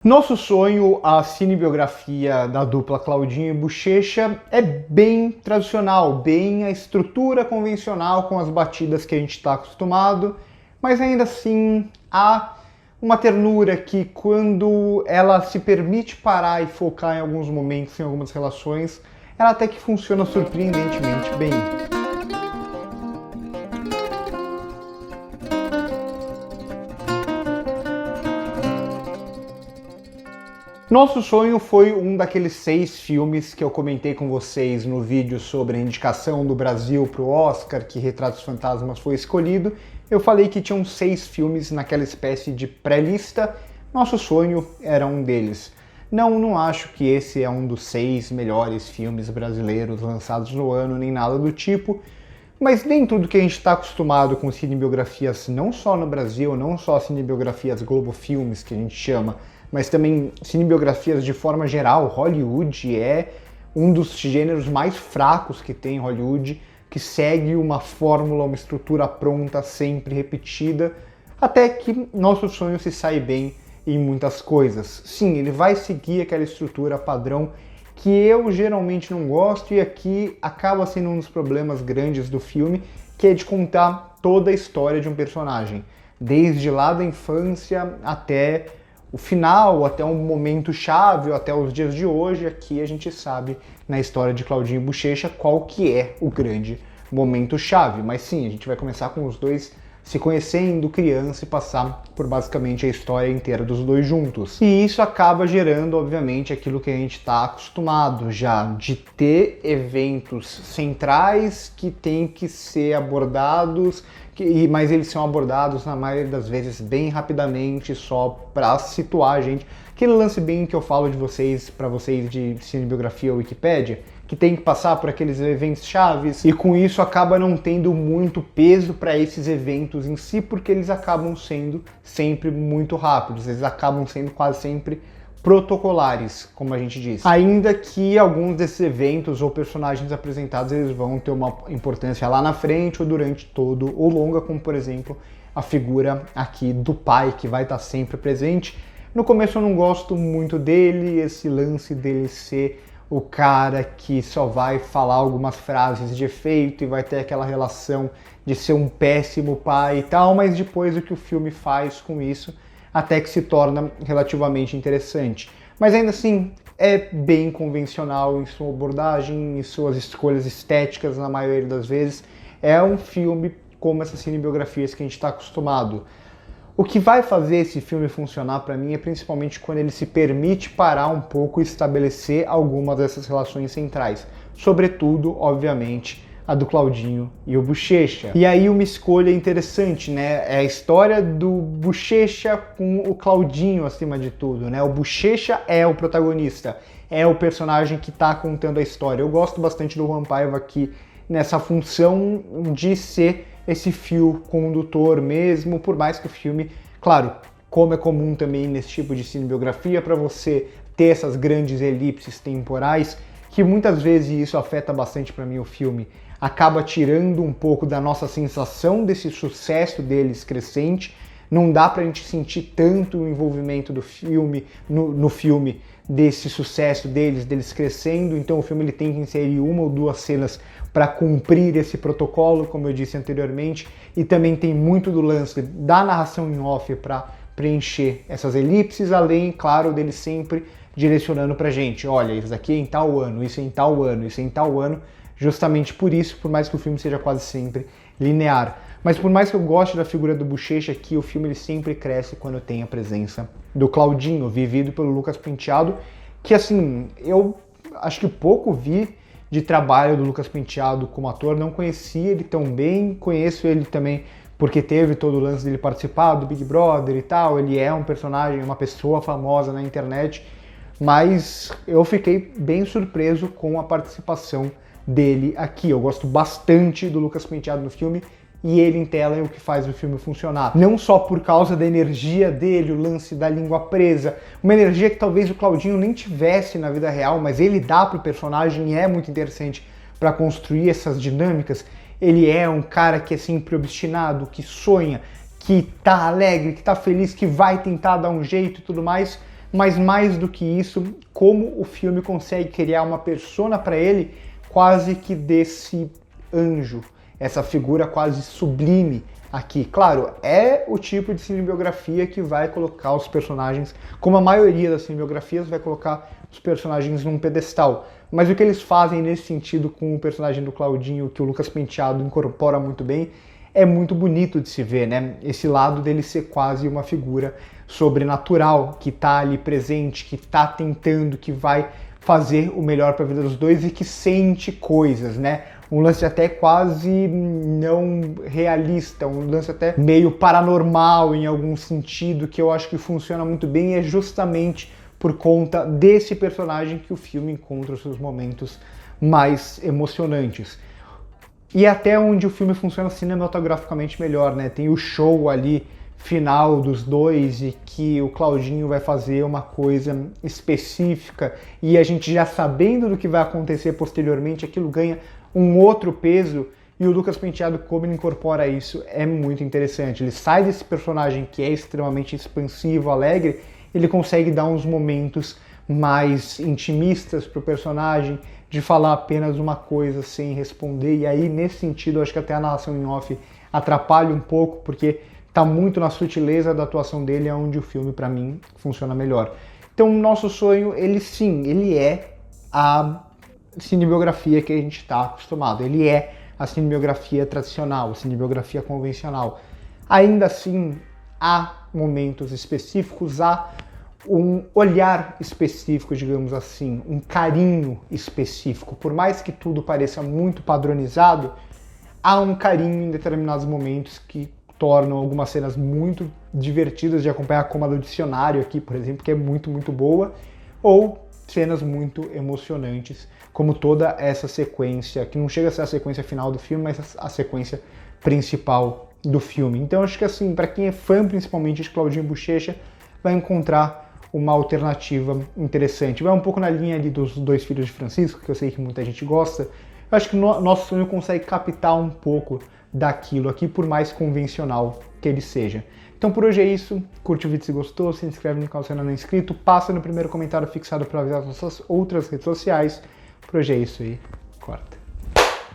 Nosso sonho, a cinebiografia da dupla Claudinho e Buchecha, é bem tradicional, bem a estrutura convencional com as batidas que a gente está acostumado, mas ainda assim há uma ternura que, quando ela se permite parar e focar em alguns momentos, em algumas relações, ela até que funciona surpreendentemente bem. Nosso sonho foi um daqueles 6 filmes que eu comentei com vocês no vídeo sobre a indicação do Brasil para o Oscar, que Retratos Fantasmas foi escolhido. Eu falei que tinham 6 filmes naquela espécie de pré-lista. Nosso sonho era um deles. Não acho que esse é um dos 6 melhores filmes brasileiros lançados no ano, nem nada do tipo. Mas dentro do que a gente está acostumado com cinebiografias, não só no Brasil, não só cinebiografias Globo Filmes, que a gente chama, mas também cinebiografias de forma geral, Hollywood é um dos gêneros mais fracos que tem em Hollywood, que segue uma fórmula, uma estrutura pronta, sempre repetida, até que nosso sonho se sai bem em muitas coisas. Sim, ele vai seguir aquela estrutura padrão que eu geralmente não gosto, e aqui acaba sendo um dos problemas grandes do filme, que é de contar toda a história de um personagem, desde lá da infância até o final, até um momento chave, até os dias de hoje. Aqui a gente sabe, na história de Claudinho e Buchecha, qual que é o grande momento chave. Mas sim, a gente vai começar com os dois se conhecendo, criança, e passar por basicamente a história inteira dos dois juntos. E isso acaba gerando, obviamente, aquilo que a gente está acostumado já, de ter eventos centrais que têm que ser abordados, mas eles são abordados na maioria das vezes bem rapidamente, só para situar a gente. Aquele lance bem que eu falo para vocês de cinebiografia ou Wikipédia, que tem que passar por aqueles eventos chaves, e com isso acaba não tendo muito peso para esses eventos em si, porque eles acabam sendo sempre muito rápidos, eles acabam sendo quase sempre protocolares, como a gente diz. Ainda que alguns desses eventos ou personagens apresentados eles vão ter uma importância lá na frente ou durante todo o longa, como por exemplo a figura aqui do pai, que vai estar sempre presente. No começo eu não gosto muito dele, esse lance dele ser o cara que só vai falar algumas frases de efeito e vai ter aquela relação de ser um péssimo pai e tal, mas depois o que o filme faz com isso até que se torna relativamente interessante. Mas ainda assim, é bem convencional em sua abordagem, em suas escolhas estéticas na maioria das vezes. É um filme como essas cinebiografias que a gente está acostumado. O que vai fazer esse filme funcionar para mim é principalmente quando ele se permite parar um pouco e estabelecer algumas dessas relações centrais. Sobretudo, obviamente, a do Claudinho e o Buchecha. E aí uma escolha interessante, né? É a história do Buchecha com o Claudinho acima de tudo, né? O Buchecha é o protagonista, é o personagem que está contando a história. Eu gosto bastante do Juan Paiva aqui nessa função de ser esse fio condutor mesmo, por mais que o filme, claro, como é comum também nesse tipo de cinebiografia, para você ter essas grandes elipses temporais, que muitas vezes isso afeta bastante para mim o filme, acaba tirando um pouco da nossa sensação desse sucesso deles crescente. Não dá pra gente sentir tanto o envolvimento do filme, no filme, desse sucesso deles crescendo. Então o filme ele tem que inserir uma ou duas cenas para cumprir esse protocolo, como eu disse anteriormente, e também tem muito do lance da narração em off para preencher essas elipses, além, claro, dele sempre direcionando pra gente, olha, isso aqui é em tal ano, isso é em tal ano, isso é em tal ano. Justamente por isso, por mais que o filme seja quase sempre linear. Mas por mais que eu goste da figura do Buchecha aqui, o filme ele sempre cresce quando tem a presença do Claudinho, vivido pelo Lucas Penteado, que assim, eu acho que pouco vi de trabalho do Lucas Penteado como ator, não conhecia ele tão bem, conheço ele também porque teve todo o lance dele participar do Big Brother e tal, ele é um personagem, uma pessoa famosa na internet, mas eu fiquei bem surpreso com a participação dele aqui. Eu gosto bastante do Lucas Penteado no filme, e ele em tela é o que faz o filme funcionar. Não só por causa da energia dele, o lance da língua presa, uma energia que talvez o Claudinho nem tivesse na vida real, mas ele dá pro personagem e é muito interessante para construir essas dinâmicas. Ele é um cara que é sempre obstinado, que sonha, que tá alegre, que tá feliz, que vai tentar dar um jeito e tudo mais, mas mais do que isso, como o filme consegue criar uma persona para ele quase que desse anjo, essa figura quase sublime aqui. Claro, é o tipo de cinebiografia que vai colocar os personagens, como a maioria das cinebiografias, vai colocar os personagens num pedestal. Mas o que eles fazem nesse sentido com o personagem do Claudinho, que o Lucas Penteado incorpora muito bem, é muito bonito de se ver, né? Esse lado dele ser quase uma figura sobrenatural, que tá ali presente, que tá tentando, que vai fazer o melhor para a vida dos dois e que sente coisas, né? Um lance até quase não realista, um lance até meio paranormal em algum sentido, que eu acho que funciona muito bem, e é justamente por conta desse personagem que o filme encontra os seus momentos mais emocionantes. E até onde o filme funciona cinematograficamente melhor, né? Tem o show ali final dos dois e que o Claudinho vai fazer uma coisa específica e a gente já sabendo do que vai acontecer posteriormente, aquilo ganha um outro peso, e o Lucas Penteado, como ele incorpora isso, é muito interessante. Ele sai desse personagem que é extremamente expansivo, alegre, ele consegue dar uns momentos mais intimistas pro personagem, de falar apenas uma coisa sem responder, e aí nesse sentido eu acho que até a narração em off atrapalha um pouco, porque tá muito na sutileza da atuação dele, é onde o filme para mim funciona melhor. Então Nosso Sonho, ele sim, ele é a cinebiografia que a gente está acostumado, ele é a cinebiografia tradicional, a cinebiografia convencional. Ainda assim, há momentos específicos, há um olhar específico, digamos assim, um carinho específico. Por mais que tudo pareça muito padronizado, há um carinho em determinados momentos que tornam algumas cenas muito divertidas de acompanhar, como a do dicionário aqui, por exemplo, que é muito, muito boa, ou cenas muito emocionantes, como toda essa sequência, que não chega a ser a sequência final do filme, mas a sequência principal do filme. Então acho que assim, para quem é fã principalmente de Claudinho Bochecha, vai encontrar uma alternativa interessante. Vai um pouco na linha ali dos Dois Filhos de Francisco, que eu sei que muita gente gosta. Eu acho que o Nosso Sonho consegue captar um pouco daquilo aqui, por mais convencional que ele seja. Então por hoje é isso. Curte o vídeo se gostou, se inscreve no canal se ainda não é inscrito, passa no primeiro comentário fixado para avisar as nossas outras redes sociais. Por hoje é isso aí. Corta.